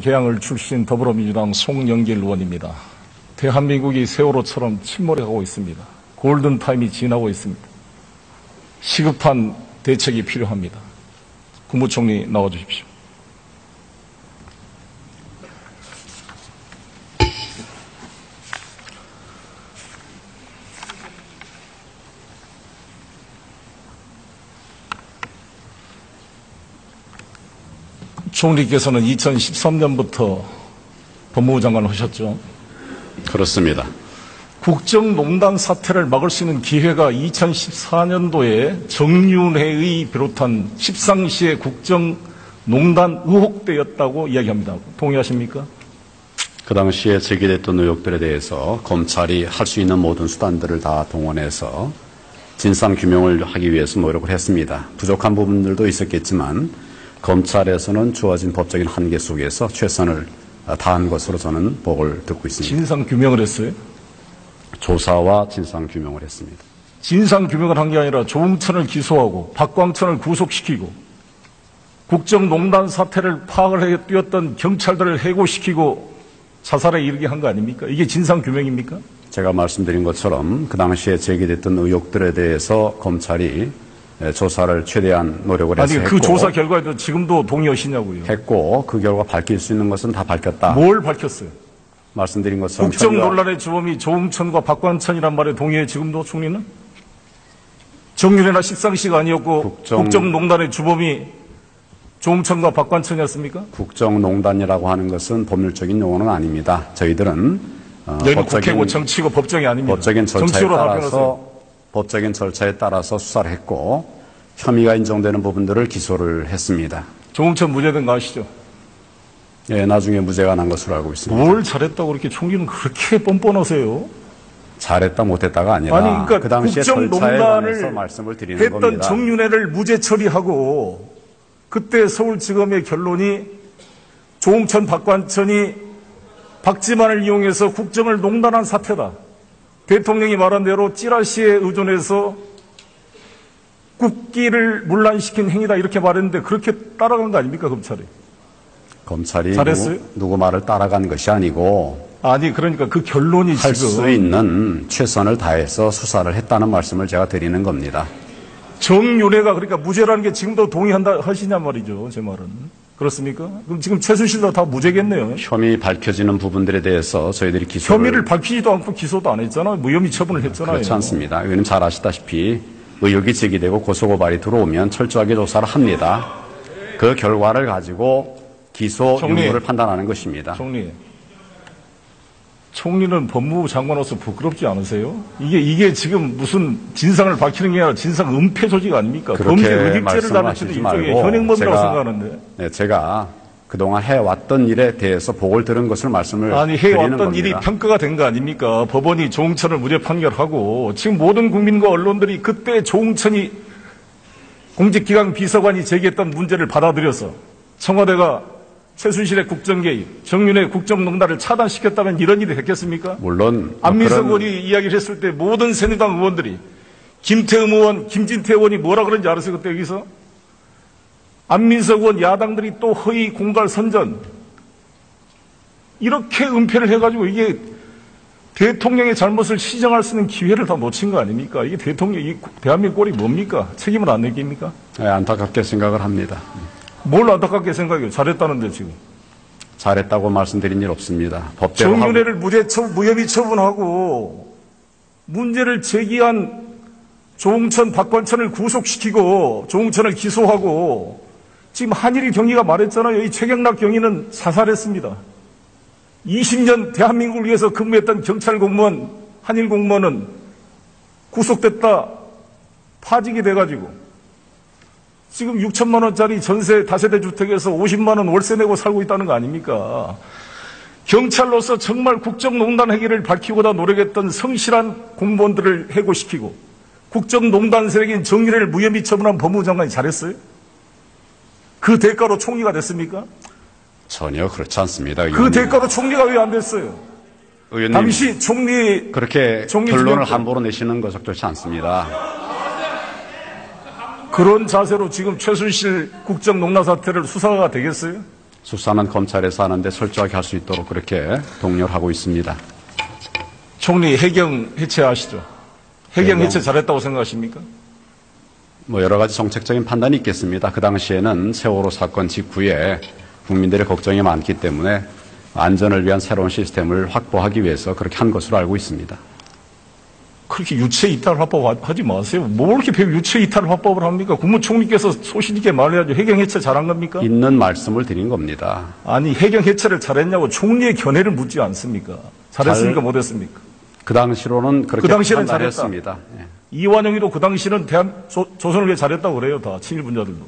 개항을 출신 더불어민주당 송영길 의원입니다. 대한민국이 세월호처럼 침몰해가고 있습니다. 골든타임이 지나고 있습니다. 시급한 대책이 필요합니다. 국무총리 나와주십시오. 총리께서는 2013년부터 법무부 장관을 하셨죠. 그렇습니다. 국정농단 사태를 막을 수 있는 기회가 2014년도에 정윤회의 비롯한 십상시의 국정농단 의혹 때였다고 이야기합니다. 동의하십니까? 그 당시에 제기됐던 의혹들에 대해서 검찰이 할 수 있는 모든 수단들을 다 동원해서 진상규명을 하기 위해서 노력을 했습니다. 부족한 부분들도 있었겠지만 검찰에서는 주어진 법적인 한계 속에서 최선을 다한 것으로 저는 보고를 듣고 있습니다. 진상규명을 했어요? 조사와 진상규명을 했습니다. 진상규명을 한 게 아니라 조응천을 기소하고 박광천을 구속시키고 국정농단 사태를 파악을 해 뛰었던 경찰들을 해고시키고 자살에 이르게 한 거 아닙니까? 이게 진상규명입니까? 제가 말씀드린 것처럼 그 당시에 제기됐던 의혹들에 대해서 검찰이 조사를 최대한 노력을 해서 아니, 그 조사 결과에도 지금도 동의하시냐고요. 했고 그 결과 밝힐 수 있는 것은 다 밝혔다. 뭘 밝혔어요? 말씀드린 것처럼 국정 논란의 주범이 조응천과 박광천이란 말에 동의해 지금도 총리는? 정윤회나 십상시가 아니었고 국정농단의 주범이 조응천과 박광천이었습니까? 국정농단이라고 하는 것은 법률적인 용어는 아닙니다. 저희들은 여기는 국회고 정치고 법정이 아닙니다. 법적인 절차에 따라서 수사를 했고 혐의가 인정되는 부분들을 기소를 했습니다. 조응천 무죄된 거 아시죠? 예, 나중에 무죄가 난 것으로 알고 있습니다. 뭘 잘했다고 그렇게 총리는 그렇게 뻔뻔하세요? 잘했다 못했다가 아니라 아니, 그러니까 그 당시에 절차에 관해서 말씀을 드리는 했던 겁니다. 정윤회를 무죄 처리하고 그때 서울지검의 결론이 조응천, 박광천이 박지만을 이용해서 국정을 농단한 사태다. 대통령이 말한 대로 찌라시에 의존해서 국기를 문란시킨 행위다 이렇게 말했는데 그렇게 따라간 거 아닙니까 검찰이? 검찰이 잘했어요? 누구 말을 따라간 것이 아니고 아니 그러니까 그 결론이 할 지금 수 있는 최선을 다해서 수사를 했다는 말씀을 제가 드리는 겁니다. 정윤회가 그러니까 무죄라는 게 지금도 동의한다 하시냐 말이죠. 제 말은. 그렇습니까? 그럼 지금 최순실도 다 무죄겠네요. 혐의 밝혀지는 부분들에 대해서 저희들이 기소를 혐의를 밝히지도 않고 기소도 안 했잖아요. 무혐의 처분을 했잖아요. 그렇지 않습니다. 의원님 잘 아시다시피 의혹이 제기되고 고소고발이 들어오면 철저하게 조사를 합니다. 그 결과를 가지고 기소 유무를 판단하는 것입니다. 총리는 법무부 장관으로서 부끄럽지 않으세요? 이게 지금 무슨 진상을 밝히는 게 아니라 진상 은폐 조직 아닙니까? 범죄 의립죄를 다루치는 일종의 현행범이라고 생각하는데. 네, 제가 그동안 해왔던 일에 대해서 보고를 들은 것을 말씀을 아니, 드리는 해왔던 겁니다. 일이 평가가 된 거 아닙니까? 법원이 조응천을 무죄 판결하고 지금 모든 국민과 언론들이 그때 조응천이 공직기강 비서관이 제기했던 문제를 받아들여서 청와대가 최순실의 국정개입, 정윤회 국정농단을 차단시켰다면 이런 일이 됐겠습니까? 물론 안민석 의원이 이야기를 했을 때 모든 새누리당 의원들이 김태흠 의원, 김진태 의원이 뭐라 그런지 알았어요? 그때 여기서? 안민석 의원 야당들이 또 허위 공갈 선전 이렇게 은폐를 해가지고 이게 대통령의 잘못을 시정할 수 있는 기회를 다 놓친 거 아닙니까? 이게 이 대한민국 꼴이 뭡니까? 책임을 안 내깁니까? 네, 안타깝게 생각을 합니다. 뭘 안타깝게 생각해요? 잘했다는데 지금. 잘했다고 말씀드린 일 없습니다. 법대로 정윤회를 무혐의 처분하고 문제를 제기한 조응천, 박광천을 구속시키고 조응천을 기소하고 지금 한일이 경위가 말했잖아요. 이 최경락 경위는 사살했습니다. 20년 대한민국을 위해서 근무했던 경찰 공무원, 한일 공무원은 구속됐다 파직이 돼가지고 지금 6천만 원짜리 전세 다세대 주택에서 50만 원 월세 내고 살고 있다는 거 아닙니까? 경찰로서 정말 국정농단 행위를 밝히고자 노력했던 성실한 공무원들을 해고시키고 국정농단 세력인 정윤회를 무혐의 처분한 법무부 장관이 잘했어요? 그 대가로 총리가 됐습니까? 전혀 그렇지 않습니다. 그 대가로 총리가 왜 안 됐어요? 의원님, 당시 총리 그렇게 결론을 함부로 내시는 것 적절치 않습니다. 그런 자세로 지금 최순실 국정농단 사태를 수사가 되겠어요? 수사는 검찰에서 하는데 철저하게 할 수 있도록 그렇게 독려를 하고 있습니다. 총리 해경 해체하시죠. 해경 해경. 해체 잘했다고 생각하십니까? 뭐 여러 가지 정책적인 판단이 있겠습니다. 그 당시에는 세월호 사건 직후에 국민들의 걱정이 많기 때문에 안전을 위한 새로운 시스템을 확보하기 위해서 그렇게 한 것으로 알고 있습니다. 그렇게 유체 이탈 화법하지 마세요. 뭐 이렇게 유체 이탈 화법을 합니까? 국무총리께서 소신 있게 말해야죠. 해경 해체 잘한 겁니까? 있는 말씀을 드린 겁니다. 아니 해경 해체를 잘했냐고 총리의 견해를 묻지 않습니까? 잘했습니까? 못했습니까? 그 당시로는 그렇게 그 당시에는 판단했습니다. 예. 이완영이도 그 당시는 조선을 위해 잘했다고 그래요. 다 친일분자들도.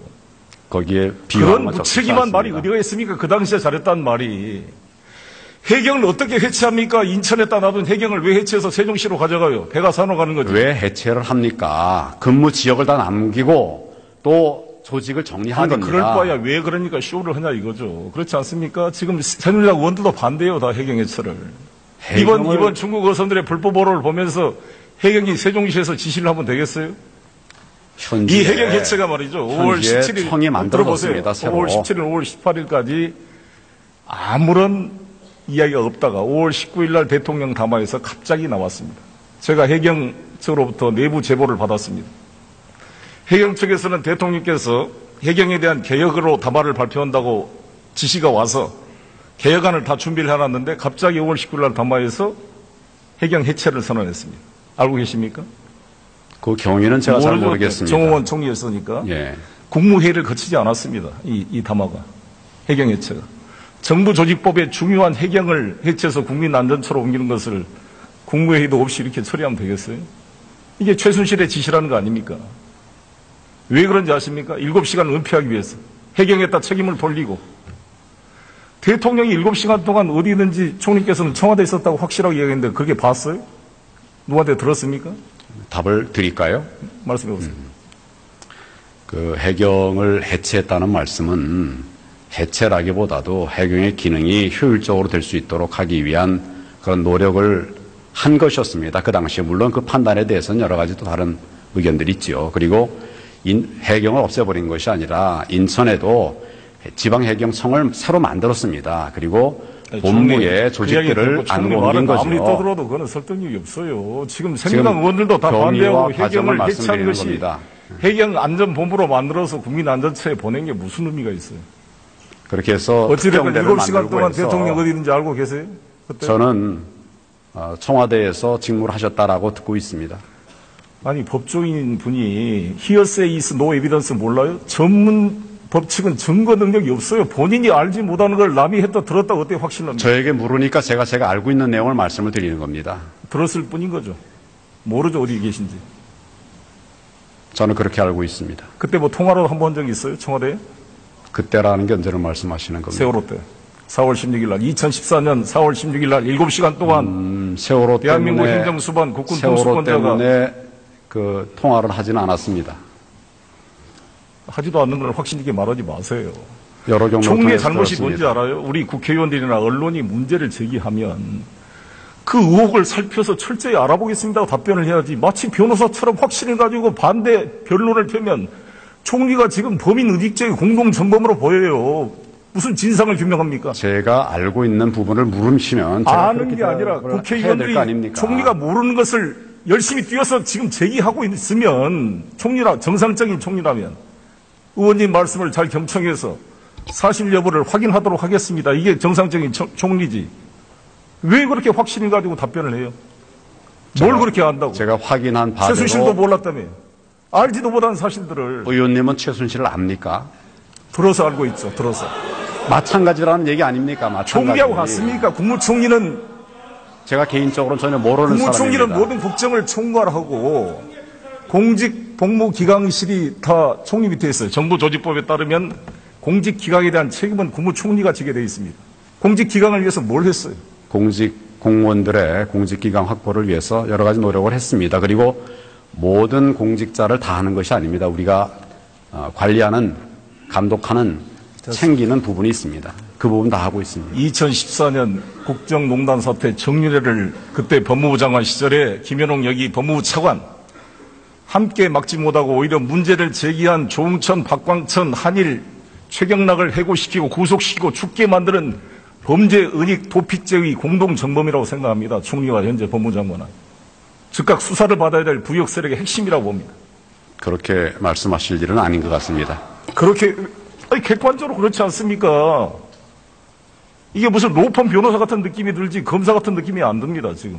거기에 그런 비유하면 무책임한 말이 어디가 있습니까? 그 당시에 잘했다는 말이. 해경을 어떻게 해체합니까? 인천에다 놔둔 해경을 왜 해체해서 세종시로 가져가요? 배가 산으로 가는 거죠. 왜 해체를 합니까? 근무 지역을 다 남기고 또 조직을 정리한 아니, 겁니다. 그럴 바야 왜 그러니까 쇼를 하냐 이거죠. 그렇지 않습니까? 지금 새누리당 의원들도 반대해요. 다 해경 해체를. 이번 중국 어선들의 불법 오로를 보면서 해경이 세종시에서 지시를 하면 되겠어요? 이 해경 해체가 말이죠. 5월 17일 청이 만들어졌습니다. 5월 17일, 5월 18일까지 아무런 이야기가 없다가 5월 19일 날 대통령 담화에서 갑자기 나왔습니다. 제가 해경 측으로부터 내부 제보를 받았습니다. 해경 측에서는 대통령께서 해경에 대한 개혁으로 담화를 발표한다고 지시가 와서 개혁안을 다 준비를 해놨는데 갑자기 5월 19일 날 담화에서 해경 해체를 선언했습니다. 알고 계십니까? 그 경위는 제가 잘 모르겠습니다. 정홍원 총리였으니까. 예. 국무회의를 거치지 않았습니다. 이 담화가. 해경 해체가. 정부 조직법의 중요한 해경을 해체해서 국민 안전처로 옮기는 것을 국무회의도 없이 이렇게 처리하면 되겠어요? 이게 최순실의 지시라는 거 아닙니까? 왜 그런지 아십니까? 7시간 은폐하기 위해서. 해경에다 책임을 돌리고. 대통령이 7시간 동안 어디 있는지 총리께서는 청와대에 있었다고 확실하게 이야기했는데 그렇게 봤어요? 누구한테 들었습니까? 답을 드릴까요? 말씀해 보세요. 그 해경을 해체했다는 말씀은 해체라기보다도 해경의 기능이 효율적으로 될 수 있도록 하기 위한 그런 노력을 한 것이었습니다. 그 당시에 물론 그 판단에 대해서는 여러 가지 또 다른 의견들이 있죠. 그리고 해경을 없애버린 것이 아니라 인천에도 지방해경청을 새로 만들었습니다. 그리고 본부의 조직들을 안 옮긴 거죠. 아무리 떠들어도 그거는 설득력이 없어요. 지금 새누리당 의원들도 다 반대하고 해경을 해체한 것이 겁니다. 해경 안전본부로 만들어서 국민안전처에 보낸 게 무슨 의미가 있어요? 그렇게 해서 어찌됐든 7시간 동안 대통령 어디 있는지 알고 계세요? 그때? 저는 청와대에서 직무를 하셨다라고 듣고 있습니다. 아니 법조인 분이 hearsay is no evidence 몰라요? 전문 법칙은 증거 능력이 없어요. 본인이 알지 못하는 걸 남이 했다 들었다 어떻게 확신합니까? 저에게 물으니까 제가 알고 있는 내용을 말씀을 드리는 겁니다. 들었을 뿐인 거죠. 모르죠 어디 계신지. 저는 그렇게 알고 있습니다. 그때 뭐 통화로 한 번 한 적이 있어요? 청와대에? 그때라는 게 언제를 말씀하시는 겁니까? 세월호 때. 4월 16일 날 2014년 4월 16일 날 7시간 동안 세월호 대한민국 때문에 행정수반 국군 세월호 통수권자가 때문에 그 통화를 하지는 않았습니다. 하지도 않는 걸 확신 있게 말하지 마세요. 여러 경로 총리의 통해서 잘못이 들었습니다. 뭔지 알아요? 우리 국회의원들이나 언론이 문제를 제기하면 그 의혹을 살펴서 철저히 알아보겠습니다 답변을 해야지 마치 변호사처럼 확신을 가지고 반대 변론을 펴면 총리가 지금 범인 의식죄의 공동점검으로 보여요. 무슨 진상을 규명합니까? 제가 알고 있는 부분을 물으시면 제가 아는 게 아니라 해야 될 거 국회의원들이 아닙니까? 총리가 모르는 것을 열심히 뛰어서 지금 제기하고 있으면 정상적인 총리라면 의원님 말씀을 잘 경청해서 사실 여부를 확인하도록 하겠습니다. 이게 정상적인 총리지. 왜 그렇게 확신을 가지고 답변을 해요? 뭘 그렇게 안다고? 제가 확인한 바대로 최순실도 몰랐다며. 알지도 못한 사실들을 의원님은 최순실을 압니까? 들어서 알고 있죠. 들어서. 마찬가지라는 얘기 아닙니까? 마찬가지. 총리하고 같습니까? 국무총리는 제가 개인적으로는 전혀 모르는 국무총리는 사람입니다. 모든 국정을 총괄하고 공직 복무기강실이 다 총리 밑에 있어요. 정부 조직법에 따르면 공직기강에 대한 책임은 국무총리가 지게 돼 있습니다. 공직기강을 위해서 뭘 했어요? 공무원들의 공직기강 확보를 위해서 여러 가지 노력을 했습니다. 그리고 모든 공직자를 다 하는 것이 아닙니다. 우리가 관리하는, 감독하는, 챙기는 부분이 있습니다. 그 부분 다 하고 있습니다. 2014년 국정농단 사태 정유래를 그때 법무부 장관 시절에 김현홍 여기 법무부 차관 함께 막지 못하고 오히려 문제를 제기한 조응천, 박광천, 한일 최경락을 해고시키고 구속시키고 죽게 만드는 범죄 은닉 도피죄의 공동정범이라고 생각합니다. 총리와 현재 법무장관은. 즉각 수사를 받아야 될 부역 세력의 핵심이라고 봅니다. 그렇게 말씀하실 일은 아닌 것 같습니다. 그렇게 객관적으로 그렇지 않습니까? 이게 무슨 로펌 변호사 같은 느낌이 들지 검사 같은 느낌이 안 듭니다. 지금.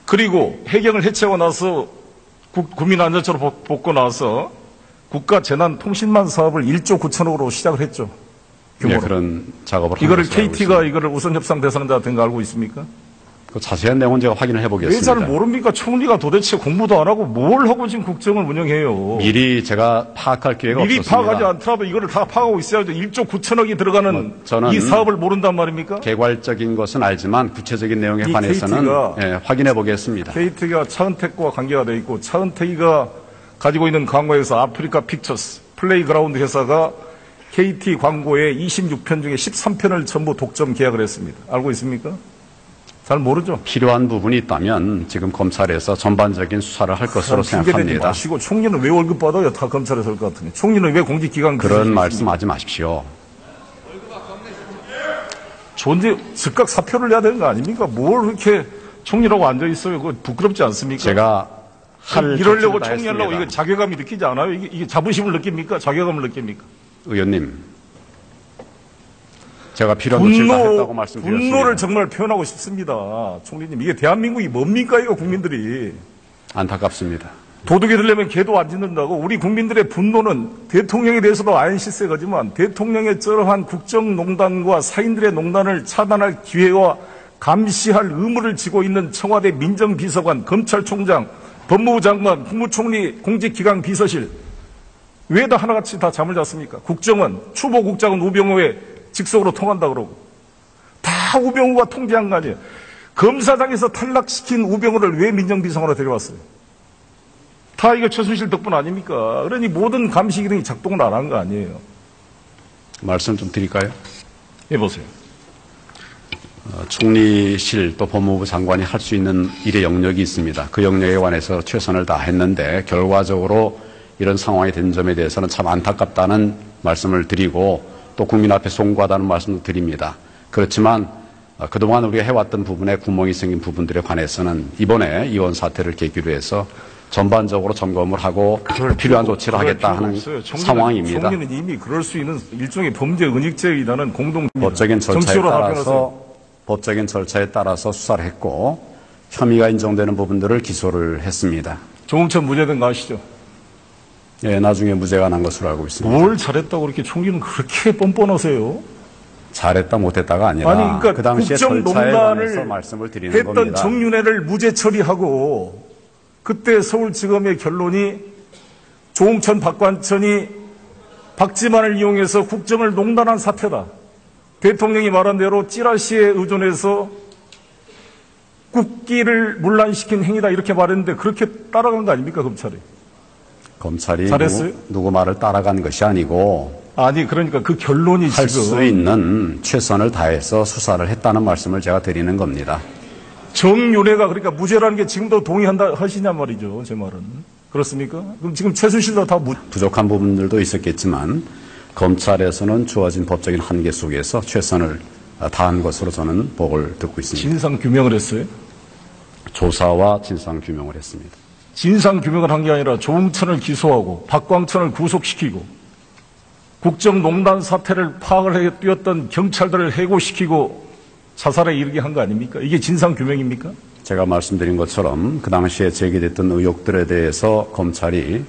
그리고 해경을 해체하고 나서 국민안전처로 뽑고 나서 국가재난통신망 사업을 1조 9천억으로 시작을 했죠. 규모로. 네, 그런 작업을 이거를 하고 있습니다. KT가 이거를 우선 협상 대상자 된 거 알고 있습니까? 그 자세한 내용은 제가 확인을 왜 해보겠습니다. 잘 모릅니까? 총리가 도대체 공부도 안 하고 뭘 하고 지금 국정을 운영해요? 미리 제가 파악할 기회가 미리 없었습니다. 파악하지 않더라도 이거를 다 파악하고 있어야죠. 1조 9천억이 들어가는 저는 이 사업을 모른단 말입니까? 개괄적인 것은 알지만 구체적인 내용에 이 관해서는 KT가 확인해 보겠습니다. KT가 차은택과 관계가 돼 있고 차은택이가 가지고 있는 광고회사 아프리카 픽처스 플레이그라운드 회사가 KT 광고의 26편 중에 13편을 전부 독점 계약을 했습니다. 알고 있습니까? 잘 모르죠. 필요한 부분이 있다면 지금 검찰에서 전반적인 수사를 할 것으로 핑계대지 생각합니다. 마시고 총리는 왜 월급 받아요? 다 검찰에서 할 것 같으니. 총리는 왜 공직기관 그런 말씀하지 마십시오. 존재 즉각 사표를 내야 되는 거 아닙니까? 뭘 이렇게 총리라고 앉아 있어요? 그거 부끄럽지 않습니까? 제가 이러려고 조치를 다 총리하려고 했습니다. 이거 자괴감이 느끼지 않아요? 이게 자부심을 느낍니까? 자괴감을 느낍니까? 의원님, 제가 필요한 조치를 다 했다고 말씀드렸습니다. 분노를 정말 표현하고 싶습니다. 총리님, 이게 대한민국이 뭡니까, 이거 국민들이. 안타깝습니다. 도둑이 되려면 개도 안 짖는다고. 우리 국민들의 분노는 대통령에 대해서도 아연실세거지만 대통령의 저러한 국정농단과 사인들의 농단을 차단할 기회와 감시할 의무를 지고 있는 청와대 민정비서관, 검찰총장, 법무부 장관, 국무총리, 공직기강 비서실 왜 다 하나같이 다 잠을 잤습니까? 국정원, 추보국장은 우병우의 직속으로 통한다 그러고 다 우병우가 통제한 거 아니에요. 검사장에서 탈락시킨 우병우를 왜 민정비서관으로 데려왔어요? 다 이거 최순실 덕분 아닙니까? 그러니 모든 감시 기능이 작동을 안 한 거 아니에요. 말씀 좀 드릴까요? 해보세요. 총리실 또 법무부 장관이 할 수 있는 일의 영역이 있습니다. 그 영역에 관해서 최선을 다했는데 결과적으로 이런 상황이 된 점에 대해서는 참 안타깝다는 말씀을 드리고 또 국민 앞에 송구하다는 말씀도 드립니다. 그렇지만 그동안 우리가 해왔던 부분에 구멍이 생긴 부분들에 관해서는 이번에 이원 사태를 계기로 해서 전반적으로 점검을 하고 필요한 조치를 하겠다 하는 상황입니다. 총리는 이미 그럴 수 있는 일종의 범죄 은닉죄에 의한 공동 법적인 절차에 따라서 수사를 했고 혐의가 인정되는 부분들을 기소를 했습니다. 조응천 무죄된 거 아시죠? 예, 나중에 무죄가 난 것으로 알고 있습니다. 뭘 잘했다고 그렇게 총리는 그렇게 뻔뻔하세요? 잘했다 못했다가 아니라 아니, 그러니까 그 당시에 절차에 국정농단을 관해서 말씀을 드리는 했던 겁니다. 정윤회를 무죄 처리하고 그때 서울지검의 결론이 조응천, 박관천이 박지만을 이용해서 국정을 농단한 사태다. 대통령이 말한 대로 찌라시에 의존해서 국기를 문란시킨 행위다 이렇게 말했는데 그렇게 따라간 거 아닙니까 검찰이? 검찰이 잘했어요? 누구 말을 따라간 것이 아니고 아니 그러니까 그 결론이 할 지금 수 있는 최선을 다해서 수사를 했다는 말씀을 제가 드리는 겁니다. 정윤회가 그러니까 무죄라는 게 지금도 동의한다 하시냐 말이죠. 제 말은. 그렇습니까? 그럼 지금 최순실도 다 부족한 부분들도 있었겠지만 검찰에서는 주어진 법적인 한계 속에서 최선을 다한 것으로 저는 보고를 듣고 있습니다. 진상 규명을 했어요? 조사와 진상 규명을 했습니다. 진상 규명을 한 게 아니라 조응천을 기소하고 박광천을 구속시키고 국정농단 사태를 파악을 해 뛰었던 경찰들을 해고시키고 자살에 이르게 한 거 아닙니까? 이게 진상 규명입니까? 제가 말씀드린 것처럼 그 당시에 제기됐던 의혹들에 대해서 검찰이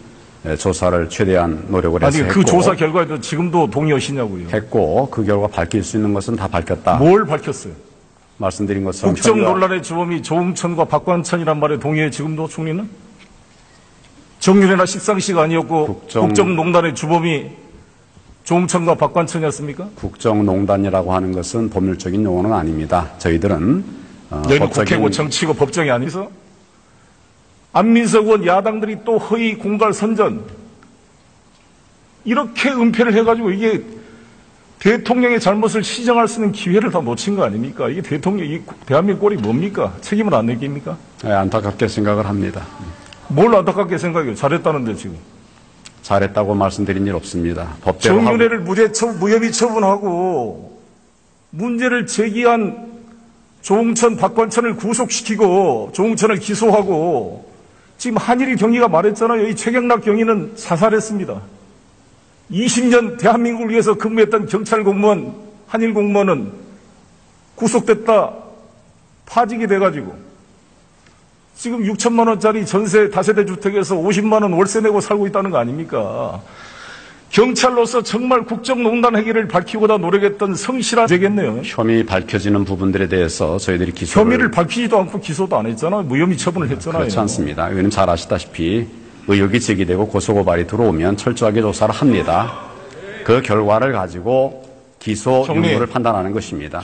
조사를 최대한 노력을 해서 아니 그 조사 결과에도 지금도 동의하시냐고요. 했고 그 결과 밝힐 수 있는 것은 다 밝혔다. 뭘 밝혔어요? 말씀드린 것처럼 국정 논란의 주범이 조응천과 박관천이란 말에 동의해 지금도 총리는? 정윤회나 십상시가 아니었고 국정농단의 주범이 조응천과 박관천이었습니까? 국정농단이라고 하는 것은 법률적인 용어는 아닙니다. 저희들은 여기는 국회고 정치고 법정이 아니서 안민석 의원 야당들이 또 허위 공갈 선전 이렇게 은폐를 해가지고 이게 대통령의 잘못을 시정할 수 있는 기회를 다 놓친 거 아닙니까? 이게 이 대한민국 꼴이 뭡니까? 책임을 안 내깁니까? 네, 안타깝게 생각을 합니다. 뭘 안타깝게 생각해요? 잘했다는데 지금. 잘했다고 말씀드린 일 없습니다. 법대로 하고 정윤회를 무혐의 처분하고 문제를 제기한 조응천, 박관천을 구속시키고 조응천을 기소하고 지금 한일 경위가 말했잖아요. 이 최경락 경위는 사살했습니다. 20년 대한민국을 위해서 근무했던 경찰 공무원, 한일 공무원은 구속됐다 파직이 돼가지고 지금 6천만 원짜리 전세 다세대 주택에서 50만 원 월세 내고 살고 있다는 거 아닙니까? 경찰로서 정말 국정농단 행위를 밝히고자 노력했던 성실한 되겠네요. 혐의 밝혀지는 부분들에 대해서 저희들이 기소를 혐의를 밝히지도 않고 기소도 안 했잖아요. 무혐의 처분을 했잖아요. 그렇지 않습니다. 의원님 잘 아시다시피 의혹이 제기되고 고소고발이 들어오면 철저하게 조사를 합니다. 그 결과를 가지고 기소 유무를 판단하는 것입니다.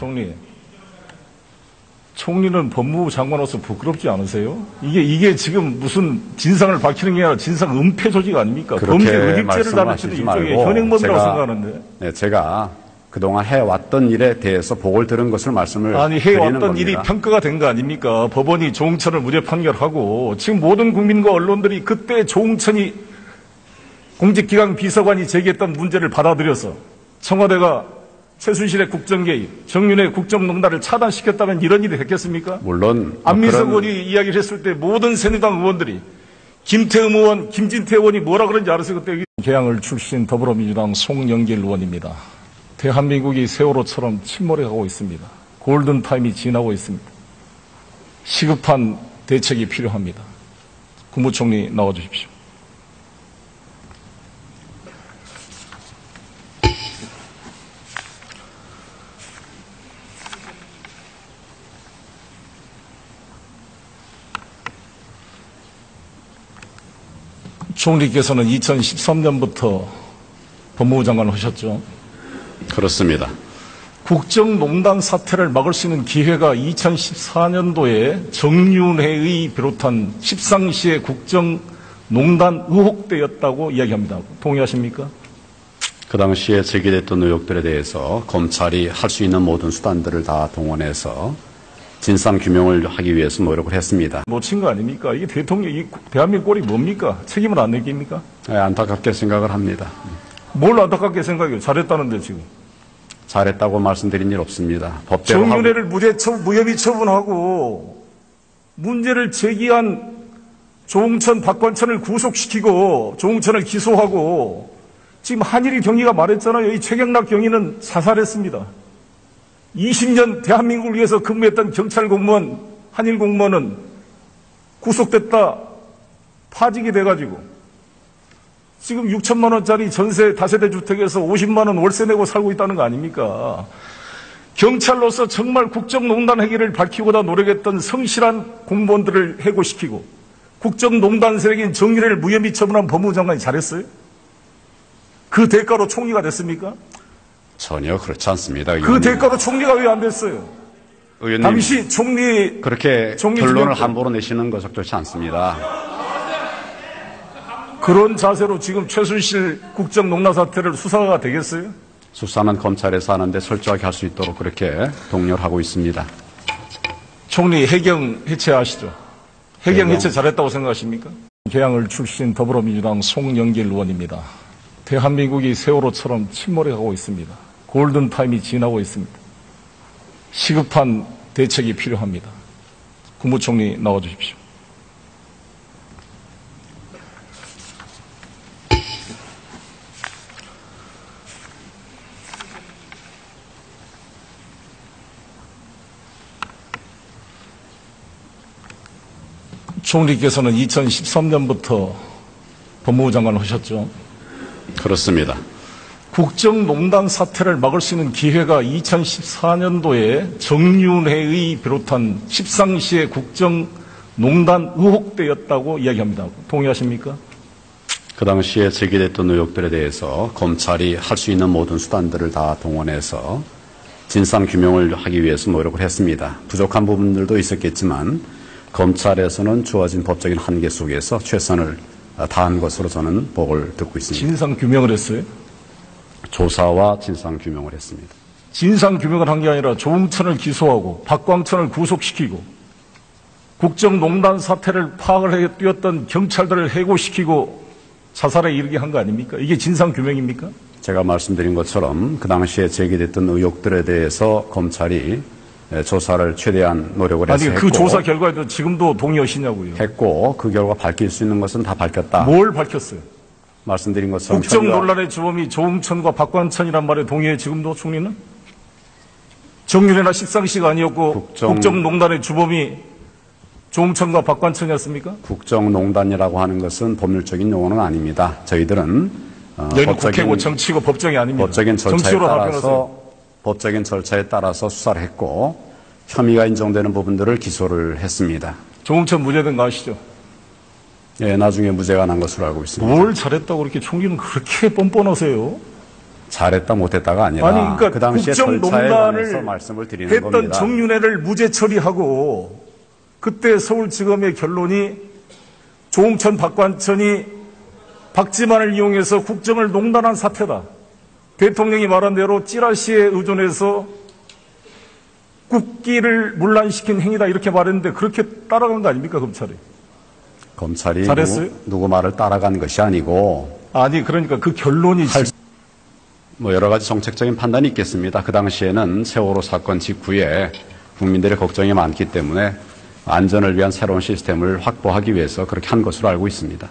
총리는 법무부 장관으로서 부끄럽지 않으세요? 이게 지금 무슨 진상을 밝히는 게 아니라 진상 은폐 조직 아닙니까? 범죄 의혹죄를 다루치는 일종의 현행범이라고 생각하는데. 네, 제가 그동안 해왔던 일에 대해서 보고를 들은 것을 말씀을 아니, 드리는 해왔던 겁니다. 일이 평가가 된 거 아닙니까? 법원이 조응천을 무죄 판결하고 지금 모든 국민과 언론들이 그때 조응천이 공직기강 비서관이 제기했던 문제를 받아들여서 청와대가 최순실의 국정개입, 정윤회 국정농단을 차단시켰다면 이런 일이 됐겠습니까? 물론 안민석 의원이 이야기를 했을 때 모든 새누리당 의원들이 김태흠 의원, 김진태 의원이 뭐라 그런지 알았어요. 그때 개항을 출신 더불어민주당 송영길 의원입니다. 대한민국이 세월호처럼 침몰해가고 있습니다. 골든타임이 지나고 있습니다. 시급한 대책이 필요합니다. 국무총리 나와주십시오. 총리께서는 2013년부터 법무부 장관을 하셨죠. 그렇습니다. 국정농단 사태를 막을 수 있는 기회가 2014년도에 정윤회의 비롯한 십상시의 국정농단 의혹 때였다고 이야기합니다. 동의하십니까? 그 당시에 제기됐던 의혹들에 대해서 검찰이 할 수 있는 모든 수단들을 다 동원해서 진상 규명을 하기 위해서 노력을 했습니다. 놓친 거 아닙니까? 이게 대통령이 대한민국 꼴이 뭡니까? 책임을 안 느낍니까? 네, 안타깝게 생각을 합니다. 뭘 안타깝게 생각해요? 잘했다는데 지금. 잘했다고 말씀드린 일 없습니다. 법대로 정윤회를 무혐의 처분하고 문제를 제기한 조응천, 박관천을 구속시키고 조응천을 기소하고 지금 한일 경위가 말했잖아요. 이 최경락 경위는 사살했습니다. 20년 대한민국을 위해서 근무했던 경찰 공무원, 한일 공무원은 구속됐다 파직이 돼가지고 지금 6천만 원짜리 전세 다세대 주택에서 50만 원 월세 내고 살고 있다는 거 아닙니까? 경찰로서 정말 국정농단 행위를 밝히고자 노력했던 성실한 공무원들을 해고시키고 국정농단 세력인 정윤회를 무혐의 처분한 법무부 장관이 잘했어요? 그 대가로 총리가 됐습니까? 전혀 그렇지 않습니다. 그 의원님. 대가로 총리가 왜 안 됐어요? 의원님, 당시 총리 그렇게 총리 결론을 지명도- 함부로 내시는 것 적절치 않습니다. 그런 자세로 지금 최순실 국정농단 사태를 수사가 되겠어요? 수사는 검찰에서 하는데 철저하게 할 수 있도록 그렇게 독려를 하고 있습니다. 총리 해경 해체하시죠. 해경 해경. 해체 잘했다고 생각하십니까? 개항을 출신 더불어민주당 송영길 의원입니다. 대한민국이 세월호처럼 침몰해가고 있습니다. 골든타임이 지나고 있습니다. 시급한 대책이 필요합니다. 국무총리 나와주십시오. 총리께서는 2013년부터 법무부 장관을 하셨죠. 그렇습니다. 국정농단 사태를 막을 수 있는 기회가 2014년도에 정윤회의 비롯한 십상시의 국정농단 의혹 때였다고 이야기합니다. 동의하십니까? 그 당시에 제기됐던 의혹들에 대해서 검찰이 할 수 있는 모든 수단들을 다 동원해서 진상 규명을 하기 위해서 노력을 했습니다. 부족한 부분들도 있었겠지만 검찰에서는 주어진 법적인 한계 속에서 최선을 다한 것으로 저는 보고를 듣고 있습니다. 진상 규명을 했어요? 조사와 진상 규명을 했습니다. 진상 규명을 한 게 아니라 조응천을 기소하고 박광천을 구속시키고 국정농단 사태를 파악을 해 뛰었던 경찰들을 해고시키고 자살에 이르게 한 거 아닙니까? 이게 진상규명입니까? 제가 말씀드린 것처럼 그 당시에 제기됐던 의혹들에 대해서 검찰이 조사를 최대한 노력을 해서 아니, 그 조사 결과에도 지금도 동의하시냐고요. 했고 그 결과 밝힐 수 있는 것은 다 밝혔다. 뭘 밝혔어요? 말씀드린 것처럼 국정 논란의 주범이 조응천과 박관천이란 말에 동의해 지금도 총리는? 정윤회나 십상시가 아니었고 국정농단의 주범이 조응천과 박관천이었습니까? 국정농단이라고 하는 것은 법률적인 용어는 아닙니다. 저희들은 여기는 국회고 정치고 법정이 아닙니다. 법적인 절차에 따라서 수사를 했고 혐의가 인정되는 부분들을 기소를 했습니다. 조응천 무죄된 거 아시죠? 예, 나중에 무죄가 난 것으로 알고 있습니다. 뭘 잘했다고 그렇게 총리는 그렇게 뻔뻔하세요? 잘했다 못했다가 아니라 아니, 그러니까 그 당시에 절차에 관해서 국정농단을 말씀을 드리는 했던 겁니다. 정윤회를 무죄 처리하고 그때 서울지검의 결론이 조응천, 박관천이 박지만을 이용해서 국정을 농단한 사태다. 대통령이 말한 대로 찌라시에 의존해서 국기를 문란시킨 행위다 이렇게 말했는데 그렇게 따라간 거 아닙니까, 검찰이? 검찰이 잘했어요? 누구 말을 따라간 것이 아니고 아니, 그러니까 그 결론이 뭐 여러 가지 정책적인 판단이 있겠습니다. 그 당시에는 세월호 사건 직후에 국민들의 걱정이 많기 때문에 안전을 위한 새로운 시스템을 확보하기 위해서 그렇게 한 것으로 알고 있습니다.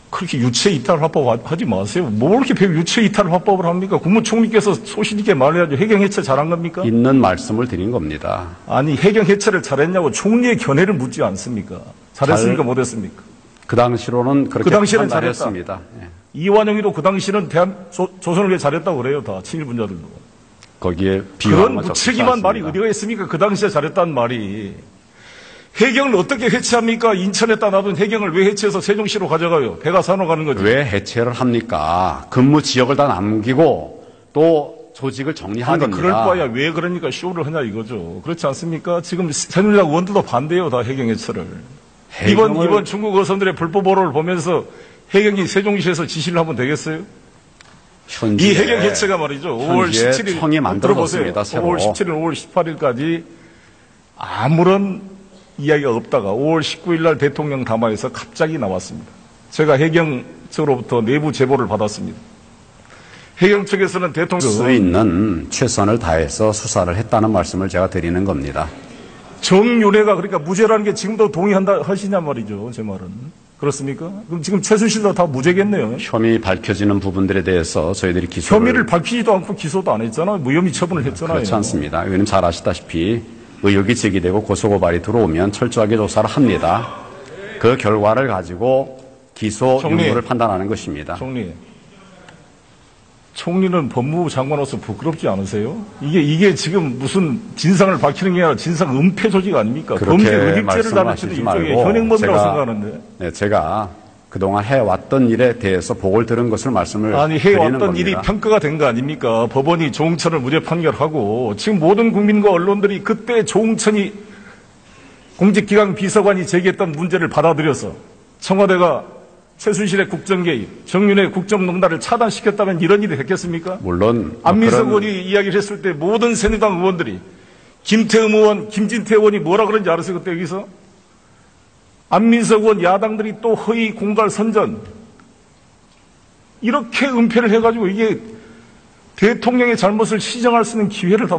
그렇게 유체 이탈 화법하지 마세요. 뭐 이렇게 유체 이탈 화법을 합니까? 국무총리께서 소신 있게 말해야죠. 해경 해체 잘한 겁니까? 있는 말씀을 드린 겁니다. 아니, 해경 해체를 잘했냐고 총리의 견해를 묻지 않습니까? 잘했습니까? 못했습니까? 그 당시로는 그렇게 그 당시에는 판단했습니다. 예. 이완영이도 그 당시는 조선을 위해 잘했다고 그래요. 다 친일분자들도. 거기에 그런 무책임한 말이 어디가 있습니까? 그 당시에 잘했다는 말이. 해경을 어떻게 해체합니까? 인천에다 놔둔 해경을 왜 해체해서 세종시로 가져가요? 배가 산으로 가는 거죠. 왜 해체를 합니까? 근무 지역을 다 남기고 또 조직을 정리한 겁니다. 그럴 바야 왜 그러니까 쇼를 하냐 이거죠. 그렇지 않습니까? 지금 새누리당 의원들도 반대해요. 다 해경 해체를. 이번 중국 어선들의 불법 보로를 보면서 해경이 세종시에서 지시를 하면 되겠어요? 이 해경 해체가 말이죠. 5월 17일 청이 만들어졌습니다. 5월 17일, 5월 18일까지 아무런 이야기가 없다가 5월 19일 날 대통령 담화에서 갑자기 나왔습니다. 제가 해경 측으로부터 내부 제보를 받았습니다. 해경 측에서는 대통령 수 있는 최선을 다해서 수사를 했다는 말씀을 제가 드리는 겁니다. 정윤회가 그러니까 무죄라는 게 지금도 동의한다 하시냐 말이죠. 제 말은. 그렇습니까? 그럼 지금 최순실도 다 무죄겠네요. 혐의 밝혀지는 부분들에 대해서 저희들이 혐의를 밝히지도 않고 기소도 안 했잖아요. 무혐의 처분을 했잖아요. 그렇지 않습니다. 의원님 잘 아시다시피 의혹이 제기되고 고소고발이 들어오면 철저하게 조사를 합니다. 그 결과를 가지고 기소 유무를 판단하는 것입니다. 총리는 법무부 장관으로서 부끄럽지 않으세요? 이게 지금 무슨 진상을 밝히는 게 아니라 진상 은폐 조직 아닙니까? 범죄 의혹죄를 다루치는 일종의 현행범이라고 생각하는데. 네, 제가 그동안 해왔던 일에 대해서 보고를 들은 것을 말씀을 아니, 드리는 해왔던 겁니다. 일이 평가가 된 거 아닙니까? 법원이 조응천을 무죄 판결하고 지금 모든 국민과 언론들이 그때 조응천이 공직기강 비서관이 제기했던 문제를 받아들여서 청와대가 최순실의 국정개입, 정윤회 국정농단을 차단시켰다면 이런 일이 됐겠습니까? 물론 안민석 의원이 이야기를 했을 때 모든 새누리당 의원들이 김태흠 의원, 김진태 의원이 뭐라 그런지 알았어요? 그때 여기서? 안민석 의원 야당들이 또 허위 공갈 선전 이렇게 은폐를 해가지고 이게 대통령의 잘못을 시정할 수 있는 기회를 다